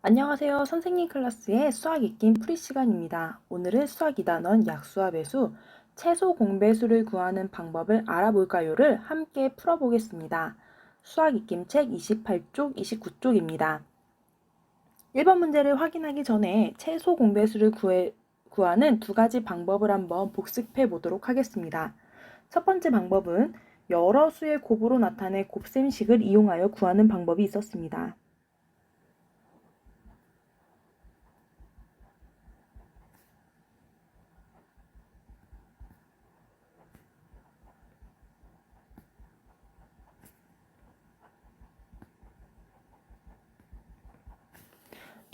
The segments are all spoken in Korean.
안녕하세요. 선생님 클래스의 수학 익힘 풀이 시간입니다. 오늘은 수학 2단원 약수와 배수, 최소 공배수를 구하는 방법을 알아볼까요를 함께 풀어보겠습니다. 수학 익힘 책 28쪽, 29쪽입니다. 1번 문제를 확인하기 전에 최소 공배수를 구하는 두 가지 방법을 한번 복습해 보도록 하겠습니다. 첫 번째 방법은 여러 수의 곱으로 나타낸 곱셈식을 이용하여 구하는 방법이 있었습니다.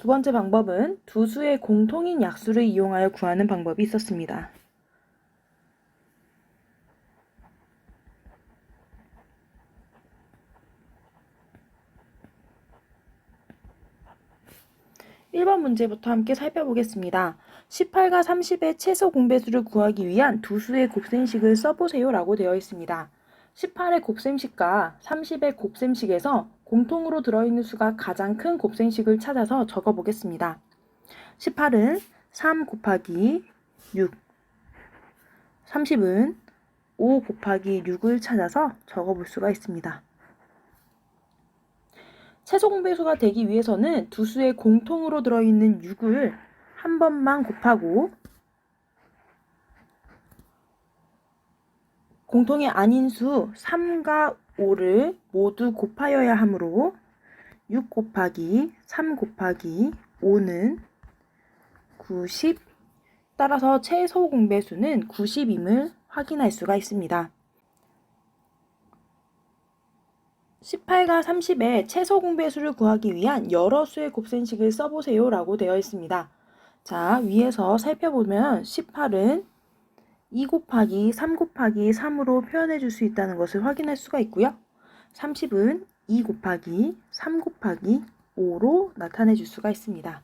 두 번째 방법은 두 수의 공통인 약수를 이용하여 구하는 방법이 있었습니다. (1번) 문제부터 함께 살펴보겠습니다. 18과 30의 최소 공배수를 구하기 위한 두 수의 곱셈식을 써보세요 라고 되어 있습니다. 18의 곱셈식과 30의 곱셈식에서 공통으로 들어있는 수가 가장 큰 곱셈식을 찾아서 적어보겠습니다. 18은 3 곱하기 6, 30은 5 곱하기 6을 찾아서 적어볼 수가 있습니다. 최소 공배수가 되기 위해서는 두 수의 공통으로 들어있는 6을 한 번만 곱하고 공통이 아닌 수 3과 5를 모두 곱하여야 하므로 6 곱하기 3 곱하기 5는 90. 따라서 최소 공배수는 90임을 확인할 수가 있습니다. 18과 30의 최소 공배수를 구하기 위한 여러 수의 곱셈식을 써보세요 라고 되어 있습니다. 자, 위에서 살펴보면 18은 2 곱하기 3 곱하기 3으로 표현해 줄 수 있다는 것을 확인할 수가 있고요. 30은 2 곱하기 3 곱하기 5로 나타내 줄 수가 있습니다.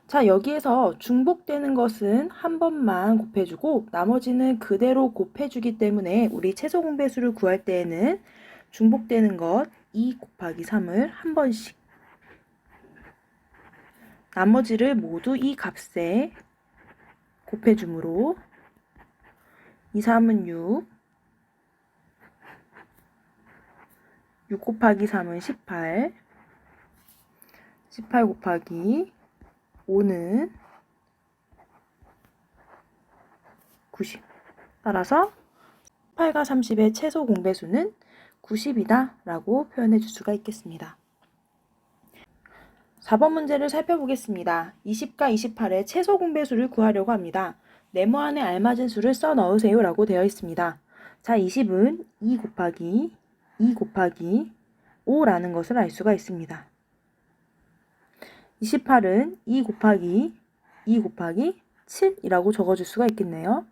자, 여기에서 중복되는 것은 한 번만 곱해주고 나머지는 그대로 곱해주기 때문에 우리 최소 공배수를 구할 때에는 중복되는 것 2 곱하기 3을 한 번씩, 나머지를 모두 이 값에 곱해주므로 2, 3은 6, 6 곱하기 3은 18, 18 곱하기 5는 90. 따라서 18과 30의 최소 공배수는 90이다 라고 표현해 줄 수가 있겠습니다. 4번 문제를 살펴보겠습니다. 20과 28의 최소 공배수를 구하려고 합니다. 네모 안에 알맞은 수를 써 넣으세요 라고 되어 있습니다. 자, 20은 2 곱하기 2 곱하기 5라는 것을 알 수가 있습니다. 28은 2 곱하기 2 곱하기 7이라고 적어줄 수가 있겠네요.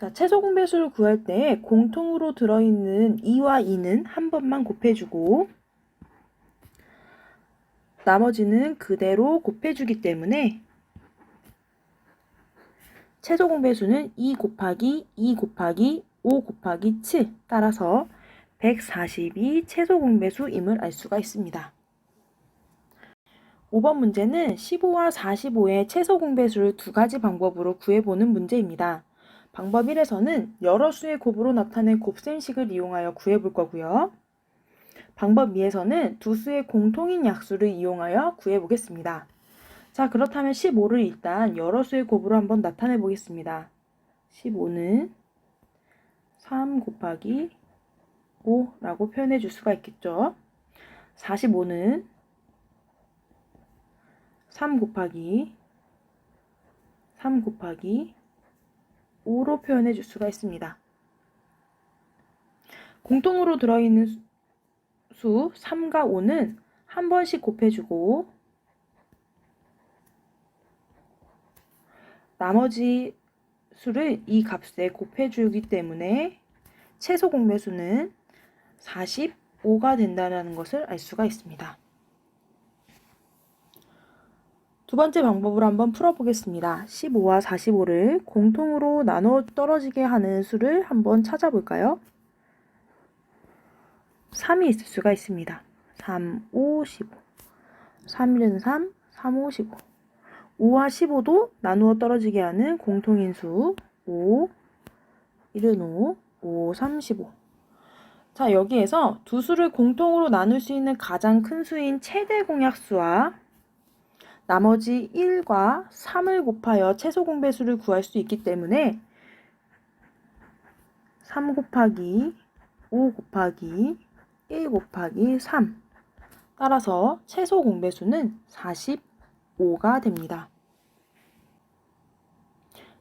자, 최소 공배수를 구할 때 공통으로 들어있는 2와 2는 한 번만 곱해주고 나머지는 그대로 곱해주기 때문에 최소 공배수는 2 곱하기 2 곱하기 5 곱하기 7 따라서 140이 최소 공배수임을 알 수가 있습니다. 5번 문제는 15와 45의 최소 공배수를 두 가지 방법으로 구해보는 문제입니다. 방법 1에서는 여러 수의 곱으로 나타낸 곱셈식을 이용하여 구해볼 거고요. 방법 2에서는 두 수의 공통인 약수를 이용하여 구해보겠습니다. 자, 그렇다면 15를 일단 여러 수의 곱으로 한번 나타내 보겠습니다. 15는 3 곱하기 5라고 표현해 줄 수가 있겠죠. 45는 3 곱하기 3 곱하기 5로 표현해 줄 수가 있습니다. 공통으로 들어있는 수 3과 5는 한 번씩 곱해주고 나머지 수를 이 값에 곱해주기 때문에 최소 공배수는 45가 된다는 것을 알 수가 있습니다. 두 번째 방법으로 한번 풀어보겠습니다. 15와 45를 공통으로 나눠 떨어지게 하는 수를 한번 찾아볼까요? 3이 있을 수가 있습니다. 3, 5, 15. 3, 1은 3, 3, 5, 15. 5와 15도 나누어 떨어지게 하는 공통인수 5, 1은 5, 5, 3, 15. 자, 여기에서 두 수를 공통으로 나눌 수 있는 가장 큰 수인 최대 공약수와 나머지 1과 3을 곱하여 최소 공배수를 구할 수 있기 때문에 3 곱하기 5 곱하기 1 곱하기 3. 따라서 최소 공배수는 45가 됩니다.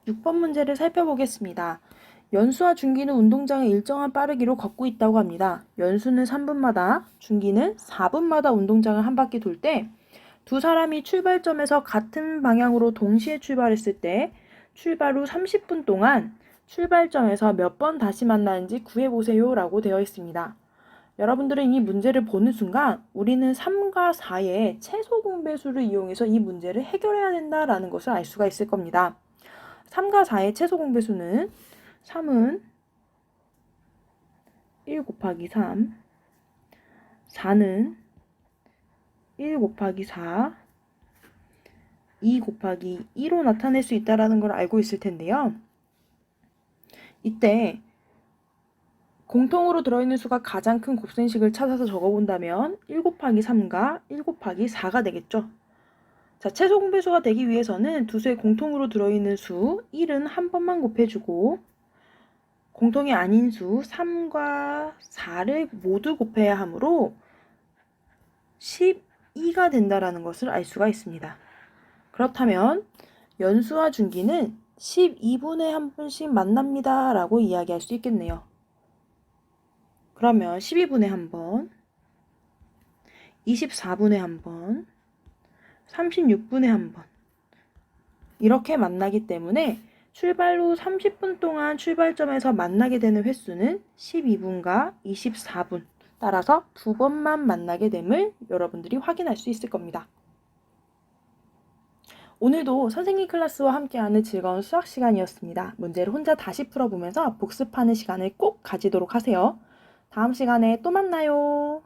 6번 문제를 살펴보겠습니다. 연수와 준기는 운동장을 일정한 빠르기로 걷고 있다고 합니다. 연수는 3분마다, 준기는 4분마다 운동장을 한 바퀴 돌 때 두 사람이 출발점에서 같은 방향으로 동시에 출발했을 때 출발 후 30분 동안 출발점에서 몇 번 다시 만나는지 구해보세요 라고 되어 있습니다. 여러분들은 이 문제를 보는 순간 우리는 3과 4의 최소 공배수를 이용해서 이 문제를 해결해야 된다라는 것을 알 수가 있을 겁니다. 3과 4의 최소 공배수는 3은 1 곱하기 3, 4는 1 곱하기 4, 2 곱하기 2로 나타낼 수 있다는 걸 알고 있을 텐데요. 이때 공통으로 들어있는 수가 가장 큰 곱셈식을 찾아서 적어본다면 1 곱하기 3과 1 곱하기 4가 되겠죠. 자, 최소 공배수가 되기 위해서는 두 수의 공통으로 들어있는 수 1은 한 번만 곱해주고 공통이 아닌 수 3과 4를 모두 곱해야 하므로 12가 된다는 것을 알 수가 있습니다. 그렇다면 연수와 준기는 12분에 한 번씩 만납니다 라고 이야기할 수 있겠네요. 그러면 12분에 한 번, 24분에 한 번, 36분에 한 번 이렇게 만나기 때문에 출발 후 30분 동안 출발점에서 만나게 되는 횟수는 12분과 24분 따라서 두 번만 만나게 됨을 여러분들이 확인할 수 있을 겁니다. 오늘도 선생님 클래스와 함께하는 즐거운 수학 시간이었습니다. 문제를 혼자 다시 풀어보면서 복습하는 시간을 꼭 가지도록 하세요. 다음 시간에 또 만나요.